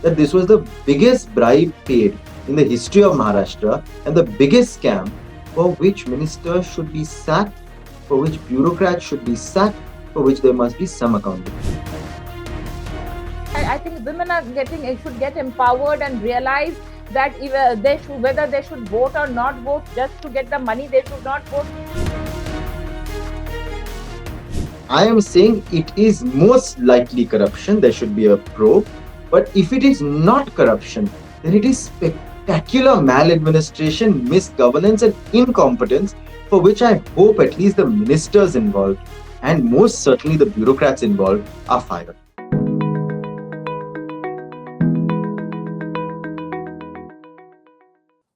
that this was the biggest bribe paid in the history of Maharashtra and the biggest scam for which ministers should be sacked, for which bureaucrats should be sacked, for which there must be some accountability. I think women are should get empowered and realize that whether they should vote or not vote just to get the money, they should not vote. I am saying it is most likely corruption. There should be a probe. But if it is not corruption, then it is spectacular maladministration, misgovernance, and incompetence for which I hope at least the ministers involved and most certainly the bureaucrats involved are fired.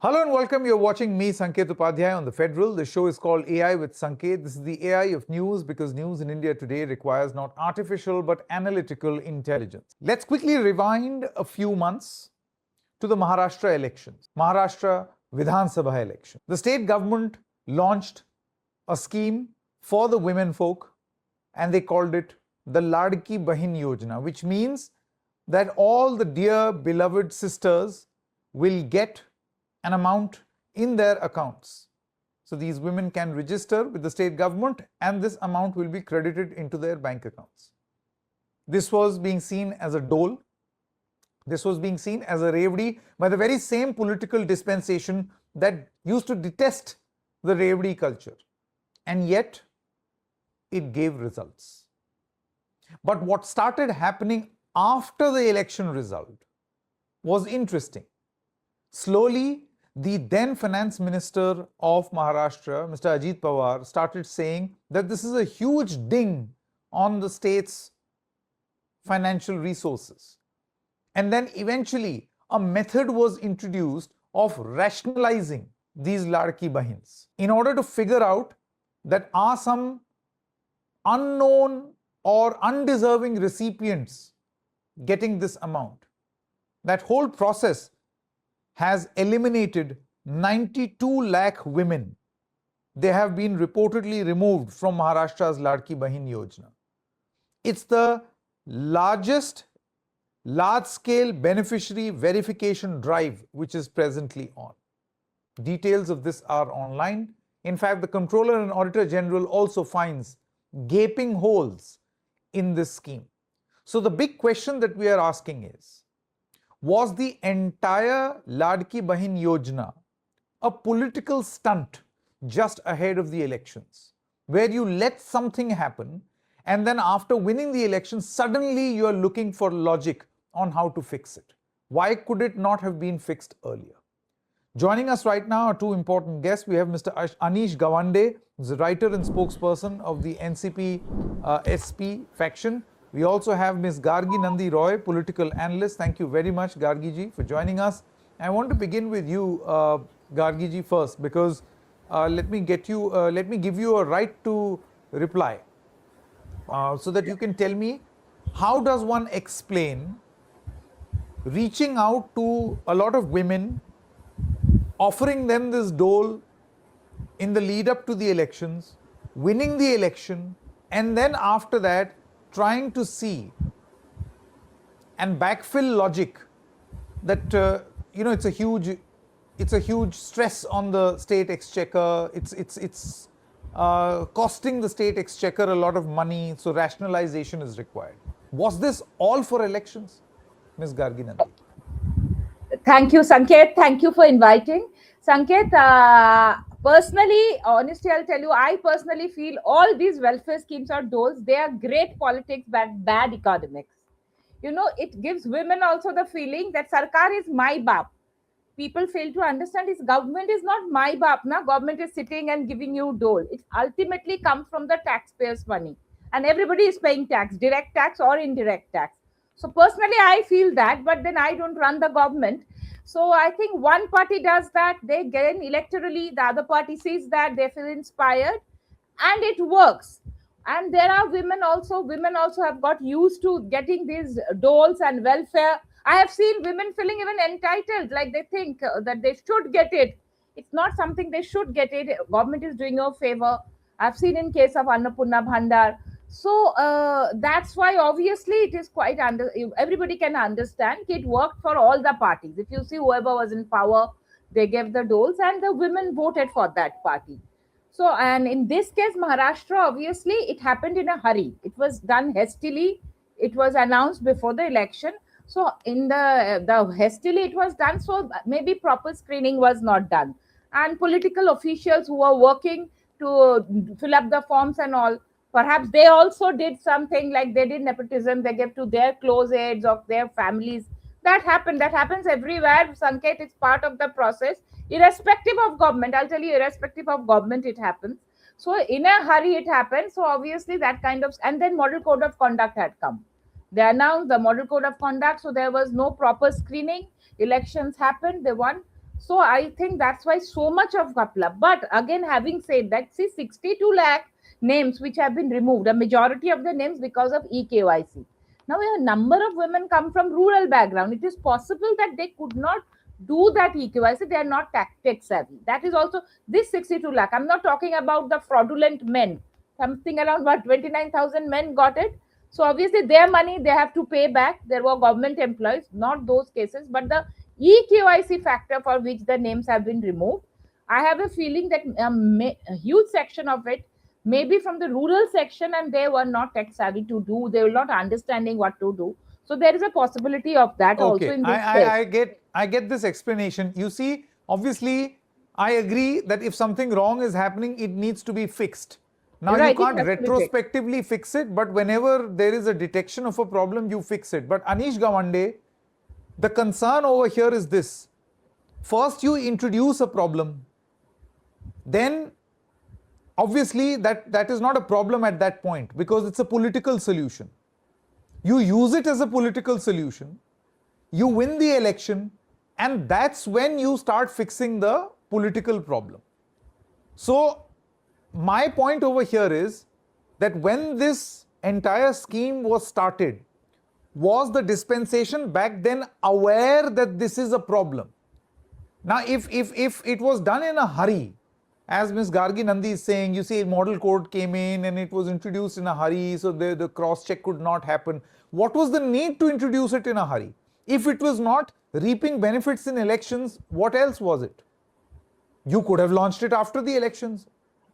Hello and welcome. You're watching me, Sanket Upadhyay, on The Federal. The show is called AI with Sanket. This is the AI of news because news in India today requires not artificial but analytical intelligence. Let's quickly rewind a few months to the Maharashtra elections. Maharashtra Vidhan Sabha election. The state government launched a scheme for the women folk and they called it the Ladki Bahin Yojana, which means that all the dear beloved sisters will get an amount in their accounts. So these women can register with the state government and this amount will be credited into their bank accounts. This was being seen as a dole. This was being seen as a Revdi by the very same political dispensation that used to detest the Revdi culture. And yet, it gave results. But what started happening after the election result was interesting. Slowly, the then finance minister of Maharashtra, Mr. Ajit Pawar, started saying that this is a huge ding on the state's financial resources. And then eventually a method was introduced of rationalizing these Ladki Bahins in order to figure out that are some unknown or undeserving recipients getting this amount. That whole process has eliminated 92 lakh women. They have been reportedly removed from Maharashtra's Ladki Bahin Yojana. It's the largest large-scale beneficiary verification drive which is presently on. Details of this are online. In fact, the Comptroller and Auditor General also finds gaping holes in this scheme. So the big question that we are asking is, was the entire Ladki Bahin Yojana a political stunt just ahead of the elections, where you let something happen and then after winning the election, suddenly you are looking for logic on how to fix it? Why could it not have been fixed earlier? Joining us right now are two important guests. We have Mr. Anish Gawande, who's a writer and spokesperson of the NCP SP faction. We also have Ms. Gargi Nandi Roy, political analyst. Thank you very much, Gargi ji, for joining us. I want to begin with you, Gargi ji, first, because let me give you a right to reply, so that you can tell me, how does one explain reaching out to a lot of women, offering them this dole in the lead up to the elections, winning the election, and then after that trying to see and backfill logic that it's a huge stress on the state exchequer. It's costing the state exchequer a lot of money, so rationalization is required. Was this all for elections, Ms. Gargi Nandi? Thank you, Sanket. Thank you for inviting. Sanket, personally, honestly, I'll tell you, I personally feel all these welfare schemes or doles, they are great politics but bad economics. It gives women also the feeling that Sarkar is my baap. People fail to understand his government is not my baap. Na? Government is sitting and giving you dole. It ultimately comes from the taxpayers' money. And everybody is paying tax, direct tax or indirect tax. So personally, I feel that, but then I don't run the government. So I think one party does that, they gain electorally, the other party sees that, they feel inspired, and it works. And there are women also have got used to getting these doles and welfare. I have seen women feeling even entitled, like they think that they should get it. It's not something they should get it. Government is doing you a favor. I've seen in case of Annapurna Bhandar. So that's why obviously it is quite everybody can understand it worked for all the parties. If you see whoever was in power, they gave the doles and the women voted for that party. So, and in this case Maharashtra, obviously it happened in a hurry, it was done hastily, it was announced before the election. So in the hastily it was done, so maybe proper screening was not done, and political officials who were working to fill up the forms and all, perhaps they also did something, like they did nepotism, they gave to their close aides of their families. That happened, that happens everywhere, Sanket. It's part of the process, irrespective of government. I'll tell you, irrespective of government it happens. So in a hurry it happened, so obviously that kind of, and then model code of conduct had come, they announced the model code of conduct, so there was no proper screening, elections happened, they won. So I think that's why so much of kapla. But again, having said that, see, 62 lakh names which have been removed, a majority of the names because of EKYC. Now a number of women come from rural background, it is possible that they could not do that EKYC, they are not tech savvy. That is also this 62 lakh. I'm not talking about the fraudulent men, something around what 29,000 men got it. So obviously their money they have to pay back, there were government employees, not those cases, but the EKYC factor for which the names have been removed, I have a feeling that a huge section of it maybe from the rural section, and they were not tech savvy to do, they were not understanding what to do. So there is a possibility of that also Okay, in this case. I get this explanation. You see, obviously, I agree that if something wrong is happening, it needs to be fixed. Now, you Right, it can't has to be fixed. retrospectively fix it, but whenever there is a detection of a problem, you fix it. But Anish Gawande, the concern over here is this. First, you introduce a problem. Then, obviously, that is not a problem at that point because it's a political solution. You use it as a political solution, you win the election, and that's when you start fixing the political problem. So, my point over here is that when this entire scheme was started, was the dispensation back then aware that this is a problem? Now, if it was done in a hurry, as Ms. Gargi Nandi is saying, you see, model code came in and it was introduced in a hurry, so the cross check could not happen. What was the need to introduce it in a hurry? If it was not reaping benefits in elections, what else was it? You could have launched it after the elections,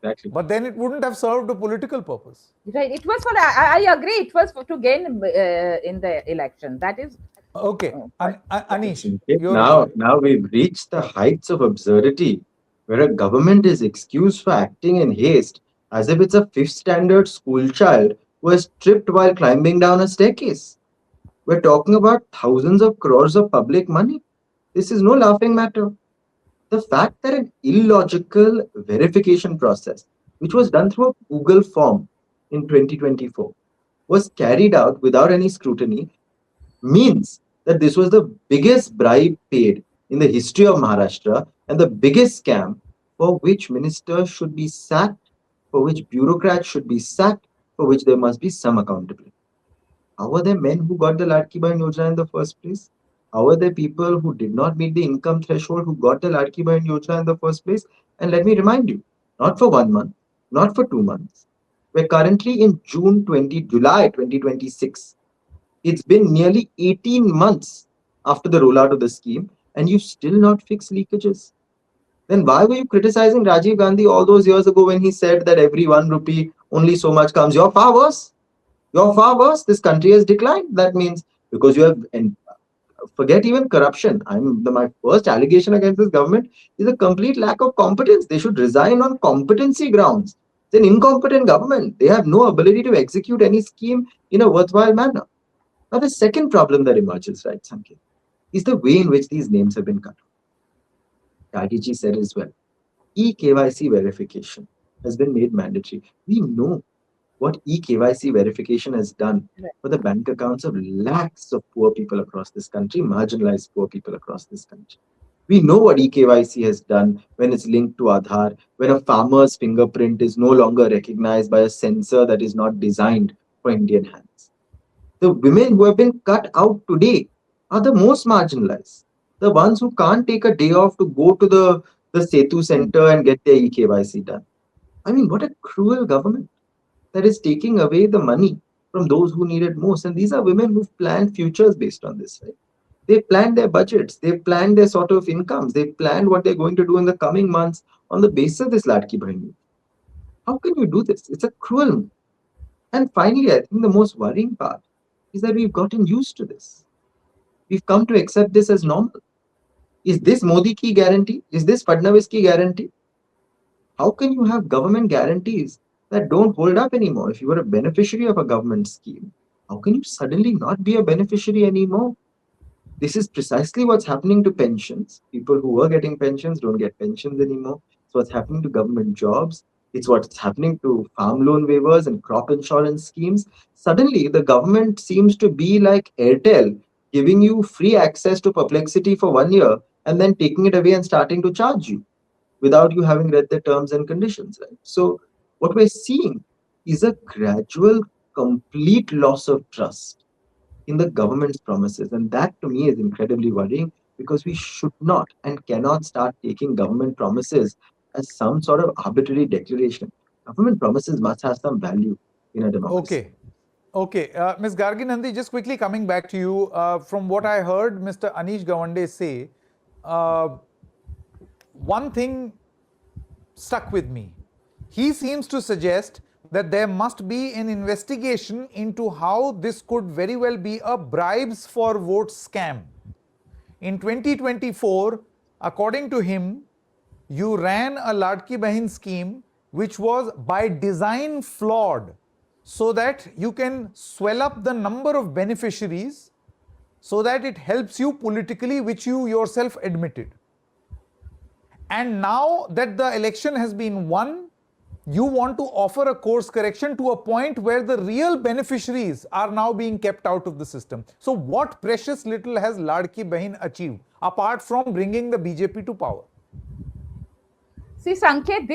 Exactly. but then it wouldn't have served a political purpose. Right, it was for, I agree, it was for, to gain in the election. That is Okay, Anish, Okay, your reply. now we've reached the heights of absurdity where a government is excused for acting in haste as if it's a fifth standard school child who was tripped while climbing down a staircase. We're talking about thousands of crores of public money. This is no laughing matter. The fact that an illogical verification process, which was done through a Google form in 2024, was carried out without any scrutiny means that this was the biggest bribe paid in the history of Maharashtra and the biggest scam for which ministers should be sacked, for which bureaucrats should be sacked, for which there must be some accountability. How are there men who got the Ladki Bahin Yojana in the first place? How are there people who did not meet the income threshold who got the Ladki Bahin Yojana in the first place? And let me remind you, not for 1 month, not for 2 months. We're currently in July 2026. It's been nearly 18 months after the rollout of the scheme, and you still not fix leakages. Then why were you criticizing Rajiv Gandhi all those years ago when he said that every 1 rupee only so much comes? You're far worse. You're far worse. This country has declined. That means because you have, and forget even corruption. My first allegation against this government is a complete lack of competence. They should resign on competency grounds. It's an incompetent government. They have no ability to execute any scheme in a worthwhile manner. Now, the second problem that emerges, right, Sanket, is the way in which these names have been cut. Gandhiji said as well. E-KYC verification has been made mandatory. We know what e-KYC verification has done for the bank accounts of lakhs of poor people across this country, marginalized poor people across this country. We know what eKYC has done when it's linked to Aadhaar, when a farmer's fingerprint is no longer recognized by a sensor that is not designed for Indian hands. The women who have been cut out today are the most marginalized. The ones who can't take a day off to go to the Setu center and get their eKYC done. I mean, what a cruel government. that is taking away the money from those who need it most. And these are women who've planned futures based on this, right? They planned their budgets, they planned their sort of incomes, they planned what they're going to do in the coming months on the basis of this Ladki Bahin Yojana. How can you do this? It's a cruel move. And finally, I think the most worrying part is that we've gotten used to this. We've come to accept this as normal. Is this Modi ki guarantee? Is this Fadnavis ki guarantee? How can you have government guarantees that don't hold up anymore? If you were a beneficiary of a government scheme, how can you suddenly not be a beneficiary anymore? This is precisely what's happening to pensions. People who were getting pensions don't get pensions anymore. It's what's happening to government jobs. It's what's happening to farm loan waivers and crop insurance schemes. Suddenly, the government seems to be like Airtel, giving you free access to Perplexity for 1 year and then taking it away and starting to charge you without you having read the terms and conditions. Right? So, what we're seeing is a gradual, complete loss of trust in the government's promises. And that to me is incredibly worrying because we should not and cannot start taking government promises as some sort of arbitrary declaration. Government promises must have some value in a democracy. Okay. Okay. Ms. Gargi Nandi, just quickly coming back to you, from what I heard Mr. Anish Gawande say, uh, one thing stuck with me. He seems to suggest that there must be an investigation into how this could very well be a bribes for votes scam. In 2024, according to him, you ran a Ladki Bahin scheme which was by design flawed so that you can swell up the number of beneficiaries so that it helps you politically, which you yourself admitted. And now that the election has been won, you want to offer a course correction to a point where the real beneficiaries are now being kept out of the system. So what precious little has Ladki Bahin achieved apart from bringing the BJP to power? See, Sanket,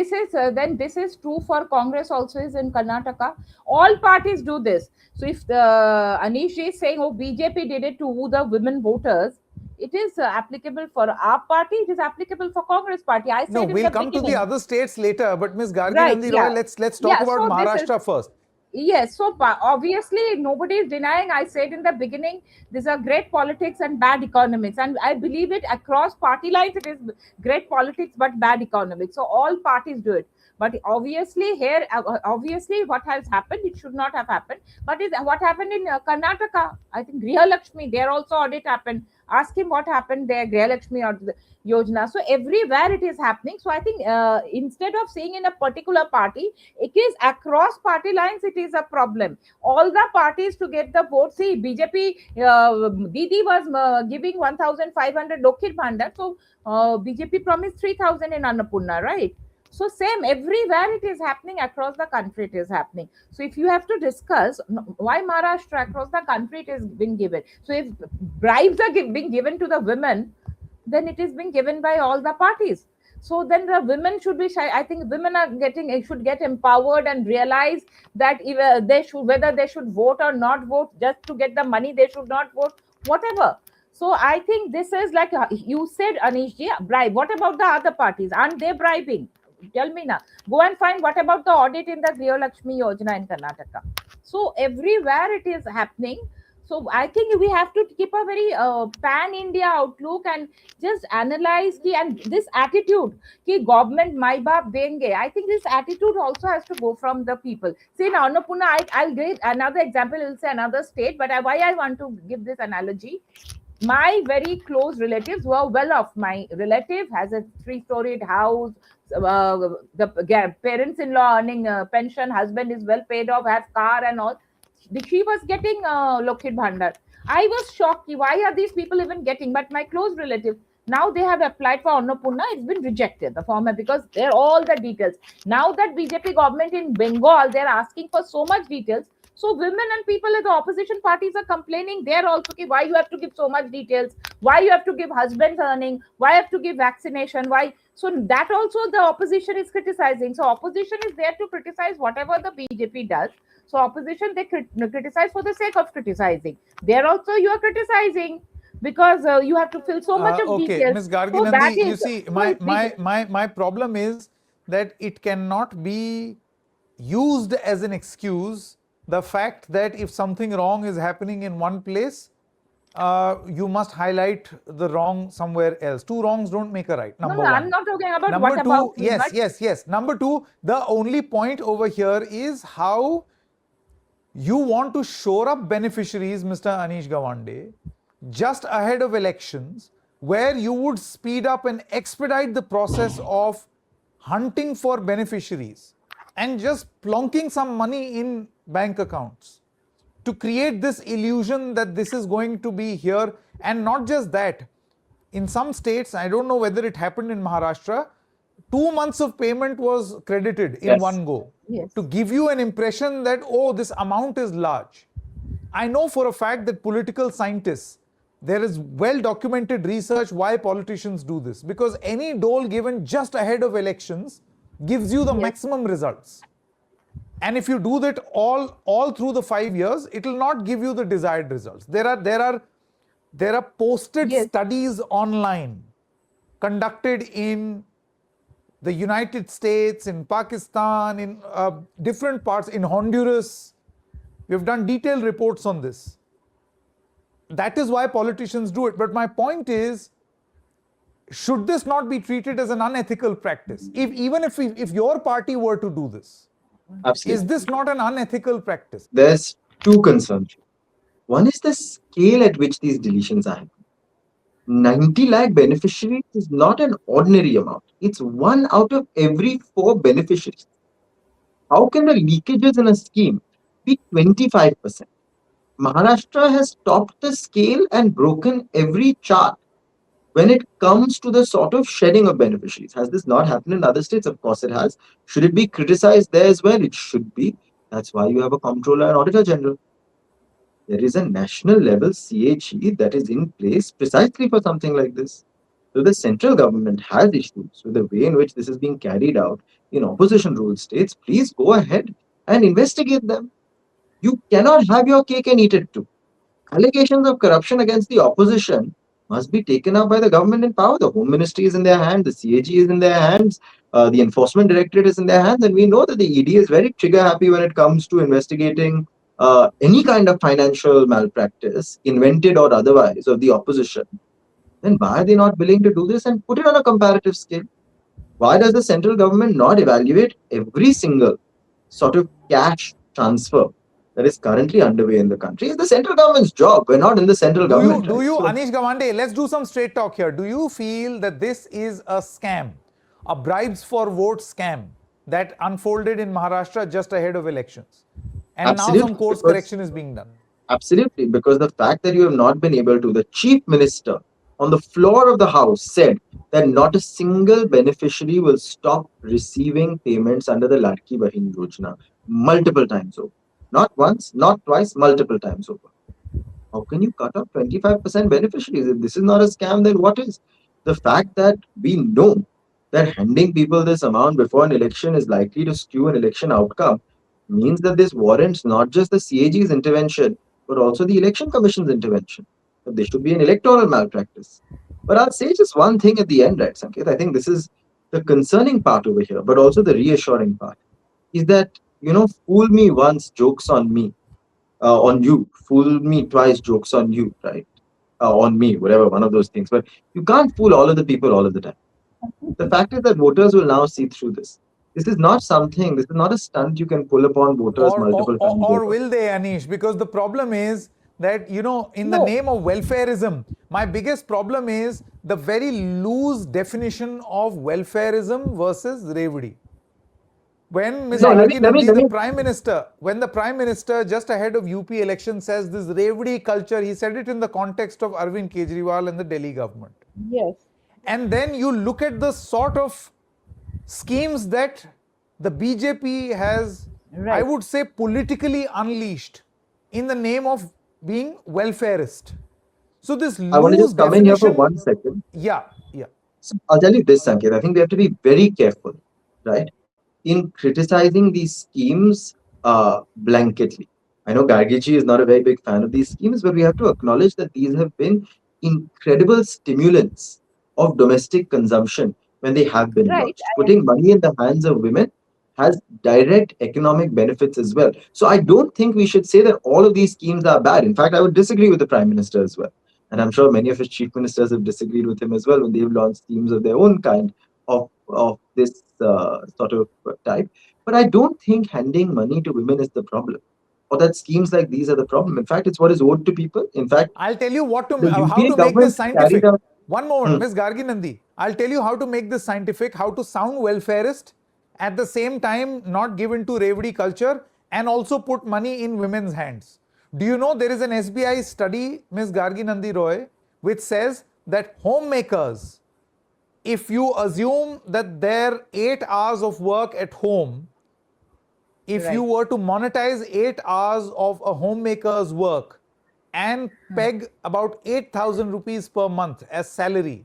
this is true for Congress also is in Karnataka. All parties do this. So if the Anish is saying, oh, BJP did it to woo the women voters, it is applicable for our party. It is applicable for Congress party. I No, said in we'll the come to the beginning. other states later, but Ms. Gargi Right? Nandi Roy, Yeah. let's talk Yeah. about So this is. Maharashtra first. Yes, so obviously nobody is denying. I said in the beginning, these are great politics and bad economics, and I believe it across party lines. It is great politics but bad economics. So all parties do it. But obviously here, obviously what has happened, it should not have happened. But is what happened in Karnataka? I think Griha Lakshmi, there also audit happened. Ask him what happened there, Griha Lakshmi or the Yojana. So everywhere it is happening. So I think instead of saying in a particular party, it is across party lines. It is a problem. All the parties to get the vote. See, BJP Didi was giving 1,500 Lokit Bhandar. So BJP promised 3,000 in Annapurna, right? So same everywhere it is happening across the country. It is happening. So if you have to discuss why Maharashtra across the country it is being given. So if bribes are being given to the women, then it is being given by all the parties. So then the women should be shy. I think women are should get empowered and realize that if, they should, whether they should vote or not vote just to get the money, they should not vote, whatever. So I think this is like you said, Anishji, bribe. What about the other parties? Aren't they bribing? Tell me now. Go and find what about the audit in the Griha Lakshmi Yojana in Karnataka. So everywhere it is happening. So I think we have to keep a very pan India outlook and just analyze and this attitude ki government my baap denge. I think this attitude also has to go from the people. See now Annapurna, I'll give another example. I'll say another state, but why I want to give this analogy. My very close relatives were well off. My relative has a 3-storied house. The parents-in-law earning pension. Husband is well paid off, has car and all. She was getting Lockheed Bhandar. I was shocked. Why are these people even getting? But my close relative, now they have applied for Annapurna. It's been rejected, the former, because they're all the details. Now that BJP government in Bengal, they're asking for so much details. So women and people in the opposition parties are complaining. They're also, okay, why you have to give so much details? Why you have to give husband's earning? Why have to give vaccination? Why? So that also the opposition is criticizing. So opposition is there to criticize whatever the BJP does. So opposition, they criticize for the sake of criticizing. There also you are criticizing because you have to fill so much of Okay, details. Ms. Gargi So that Nandi, you is see, so my problem is that it cannot be used as an excuse the fact that if something wrong is happening in one place, you must highlight the wrong somewhere else. Two wrongs don't make a right, No, number no, I'm one. not talking about Number what about two, me, yes, but yes, yes. Number two, the only point over here is how you want to shore up beneficiaries, Mr. Anish Gawande, just ahead of elections, where you would speed up and expedite the process of hunting for beneficiaries and just plonking some money in bank accounts to create this illusion that this is going to be here. And not just that, in some states, I don't know whether it happened in Maharashtra, 2 months of payment was credited in Yes. one go yes, to give you an impression that, oh, this amount is large. I know for a fact that political scientists, there is well documented research why politicians do this, because any dole given just ahead of elections gives you the yes, maximum results. And if you do that all through the 5 years, it will not give you the desired results. There are posted yes, studies online conducted in the United States, in Pakistan, in different parts, in Honduras. We have done detailed reports on this. That is why politicians do it. But my point is, should this not be treated as an unethical practice? If your party were to do this, is Absolutely. this not an unethical practice? There's two concerns. One is the scale at which these deletions are happening. 90 lakh beneficiaries is not an ordinary amount. It's one out of every four beneficiaries. How can the leakages in a scheme be 25%? Maharashtra has topped the scale and broken every chart when it comes to the sort of shedding of beneficiaries. Has this not happened in other states? Of course it has. Should it be criticized there as well? It should be. That's why you have a comptroller and auditor general. There is a national level CHE that is in place precisely for something like this. So the central government has issues with the way in which this is being carried out in opposition ruled states. Please go ahead and investigate them. You cannot have your cake and eat it too. Allegations of corruption against the opposition must be taken up by the government in power. The Home Ministry is in their hands, the CAG is in their hands, the Enforcement Directorate is in their hands, and we know that the ED is very trigger happy when it comes to investigating any kind of financial malpractice, invented or otherwise, of the opposition. Then why are they not willing to do this and put it on a comparative scale? Why does the central government not evaluate every single sort of cash transfer that is currently underway in the country? It's the central government's job. We're not in the central government, right? So, Anish Gawande, let's do some straight talk here. Do you feel that this is a scam, a bribes for votes scam that unfolded in Maharashtra just ahead of elections? And now some course correction is being done. Absolutely, because the fact that you have not been able to, the chief minister on the floor of the house said that not a single beneficiary will stop receiving payments under the Ladki Bahin Yojana multiple times over. Not once, not twice, multiple times over. How can you cut off 25% beneficiaries? If this is not a scam, then what is? The fact that we know that handing people this amount before an election is likely to skew an election outcome means that this warrants not just the CAG's intervention, but also the Election Commission's intervention. That there should be an electoral malpractice. But I'll say just one thing at the end, right, Sanket? I think this is the concerning part over here, but also the reassuring part is that, fool me once, jokes on me, on you, fool me twice, jokes on you, right? On me, whatever, one of those things. But you can't fool all of the people all of the time. The fact is that voters will now see through this. This is not a stunt you can pull upon voters multiple times. Or will they, Anish? Because the problem is that, in the No. name of welfareism, my biggest problem is the very loose definition of welfareism versus Revdi. When Mr. Gargi Nandi, when the Prime Minister just ahead of UP election says this Revdi culture, he said it in the context of Arvind Kejriwal and the Delhi government. Yes. And then you look at the sort of schemes that the BJP has, Right. I would say, politically unleashed in the name of being welfareist. So this loose I want to just come in here for definition- 1 second. Yeah. So I'll tell you this, Sanket. I think we have to be very careful, right, in criticizing these schemes blanketly. I know Gargiji is not a very big fan of these schemes, but we have to acknowledge that these have been incredible stimulants of domestic consumption when they have been Right, launched. Putting money in the hands of women has direct economic benefits as well. So I don't think we should say that all of these schemes are bad. In fact, I would disagree with the Prime Minister as well. And I'm sure many of his chief ministers have disagreed with him as well when they've launched schemes of their own kind of this sort of type. But I don't think handing money to women is the problem, or that schemes like these are the problem. In fact, it's what is owed to people. In fact, I'll tell you the how UPA to make this government carried scientific. out. One moment, Hmm. Miss Gargi Nandi. I'll tell you how to make this scientific, how to sound welfarist, at the same time not give in to Revdi culture, and also put money in women's hands. Do you know there is an SBI study, Miss Gargi Nandi Roy, which says that homemakers, if you assume that their 8 hours of work at home, if you Right. were to monetize 8 hours of a homemaker's work and peg about 8,000 rupees per month as salary,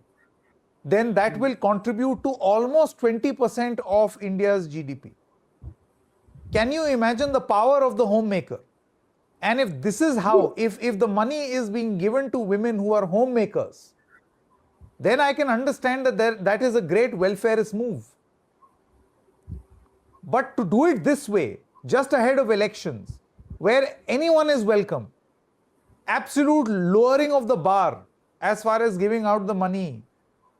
then that will contribute to almost 20% of India's GDP. Can you imagine the power of the homemaker? And if this is how, if the money is being given to women who are homemakers, then I can understand that that is a great welfarist move. But to do it this way, just ahead of elections, where anyone is welcome, absolute lowering of the bar as far as giving out the money,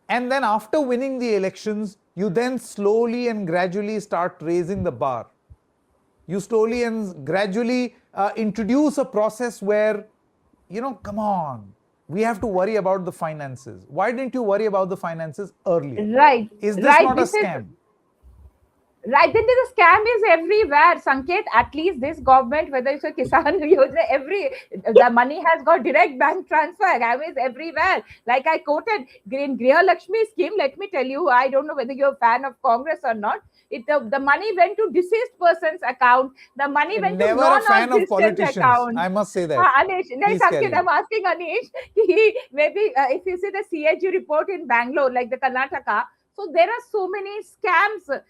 and then after winning the elections, you then slowly and gradually start raising the bar. You slowly and gradually introduce a process where, come on, we have to worry about the finances. Why didn't you worry about the finances earlier? Right. Is this Right. not a This is scam? right. Then the scam is everywhere. Sanket, at least this government, whether it's a Kisan Yojana, the money has got direct bank transfer. I mean, it's everywhere. Like I quoted Green Griha Lakshmi scheme. Let me tell you, I don't know whether you're a fan of Congress or not. The money went to deceased person's account. The money went to Never a fan of non-existent politicians, account. I must say that. Anish, no, Please Sanket, carry on. I'm asking Anish. He maybe if you see the CAG report in Bangalore, like the Karnataka, so there are so many scams.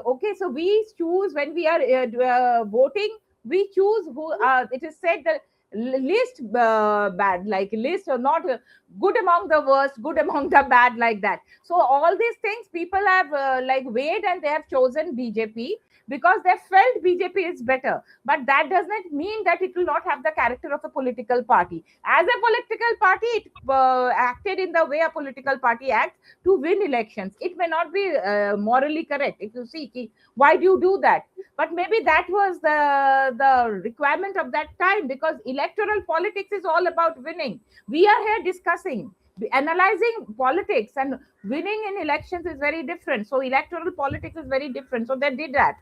Okay, so we choose when we are voting, we choose who. It is said that least bad, like list or not good among the worst, good among the bad, like that. So all these things people have like weighed and they have chosen BJP because they felt BJP is better. But that does not mean that it will not have the character of a political party. As a political party, it acted in the way a political party acts to win elections. It may not be morally correct. If you see, why do you do that? But maybe that was the requirement of that time, because electoral politics is all about winning. We are here discussing, analyzing politics, and winning in elections is very different. So electoral politics is very different. So they did that.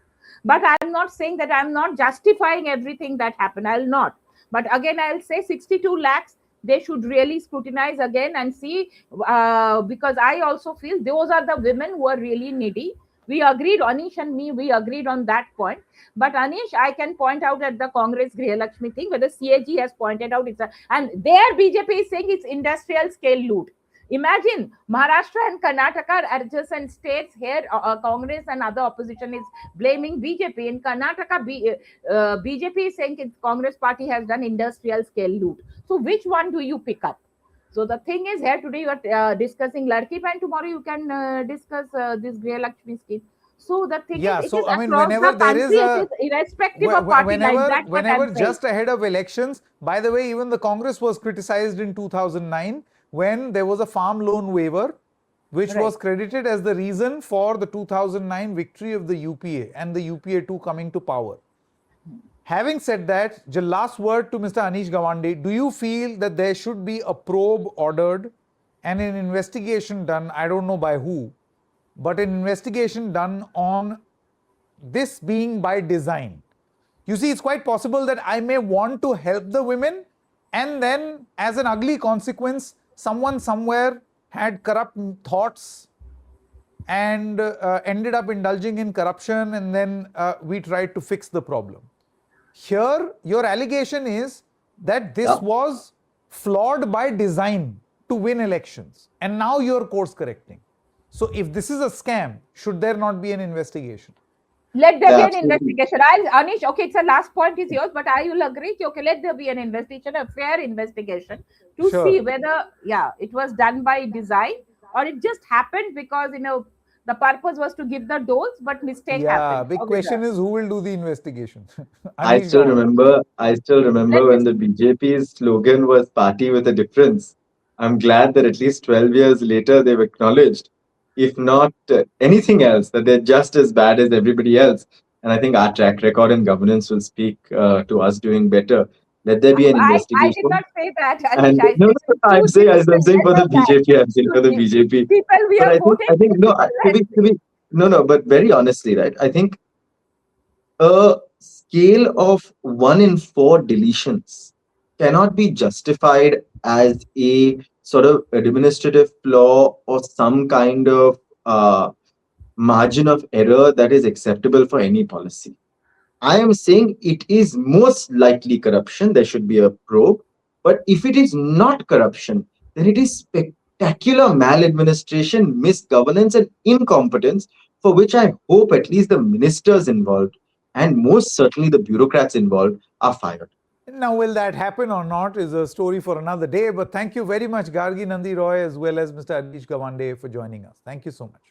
But I'm not saying that, I'm not justifying everything that happened. I'll not. But again, I'll say 62 lakhs, they should really scrutinize again and see, because I also feel those are the women who are really needy. We agreed, Anish and me, we agreed on that point. But Anish, I can point out at the Congress Griha Lakshmi thing, where the CAG has pointed out and their BJP is saying it's industrial scale loot. Imagine Maharashtra and Karnataka are adjacent states. Here, Congress and other opposition is blaming BJP. In Karnataka, BJP is saying Congress party has done industrial scale loot. So which one do you pick up? So the thing is, here today you are discussing Ladki Bahin, tomorrow you can discuss this Griha Lakshmi scheme. So the thing Yeah, is, it is so I mean, across whenever the there is country, it a is irrespective of party, like that. What whenever I'm saying. just ahead of elections, by the way, even the Congress was criticized in 2009 when there was a farm loan waiver, which Right. was credited as the reason for the 2009 victory of the UPA and the UPA 2 coming to power. Having said that, the last word to Mr. Anish Gawande, do you feel that there should be a probe ordered and an investigation done, I don't know by who, but an investigation done on this being by design? You see, it's quite possible that I may want to help the women, and then as an ugly consequence, someone somewhere had corrupt thoughts and ended up indulging in corruption, and then we tried to fix the problem. Here, your allegation is that this was flawed by design to win elections, and now you're course correcting. So if this is a scam, should there not be an investigation? Let there Yeah, be an absolutely. investigation. Anish, okay, it's a last point is yours, but I will agree. Okay, let there be an investigation, a fair investigation, to see Sure. whether, yeah, it was done by design or it just happened because, The purpose was to give the doles, but mistake Yeah, happened. big question is who will do the investigation? I Anish still Gawande. remember, I still remember Let when this. the BJP's slogan was "Party with a Difference." I'm glad that at least 12 years later they've acknowledged, if not anything else, that they're just as bad as everybody else. And I think our track record and governance will speak to us doing better. Let there be an I did investigation. not say that, Anish. And I no, said no, you I'm saying, didn't I'm saying for deliver the that BJP. I'm saying to for the the BJP. people we But are voting I think no. people. No. But very honestly, right? I think a scale of 1 in 4 deletions cannot be justified as a sort of administrative flaw or some kind of margin of error that is acceptable for any policy. I am saying it is most likely corruption. There should be a probe. But if it is not corruption, then it is spectacular maladministration, misgovernance, and incompetence for which I hope at least the ministers involved and most certainly the bureaucrats involved are fired. Now, will that happen or not is a story for another day. But thank you very much, Gargi Nandi Roy, as well as Mr. Anish Gawande, for joining us. Thank you so much.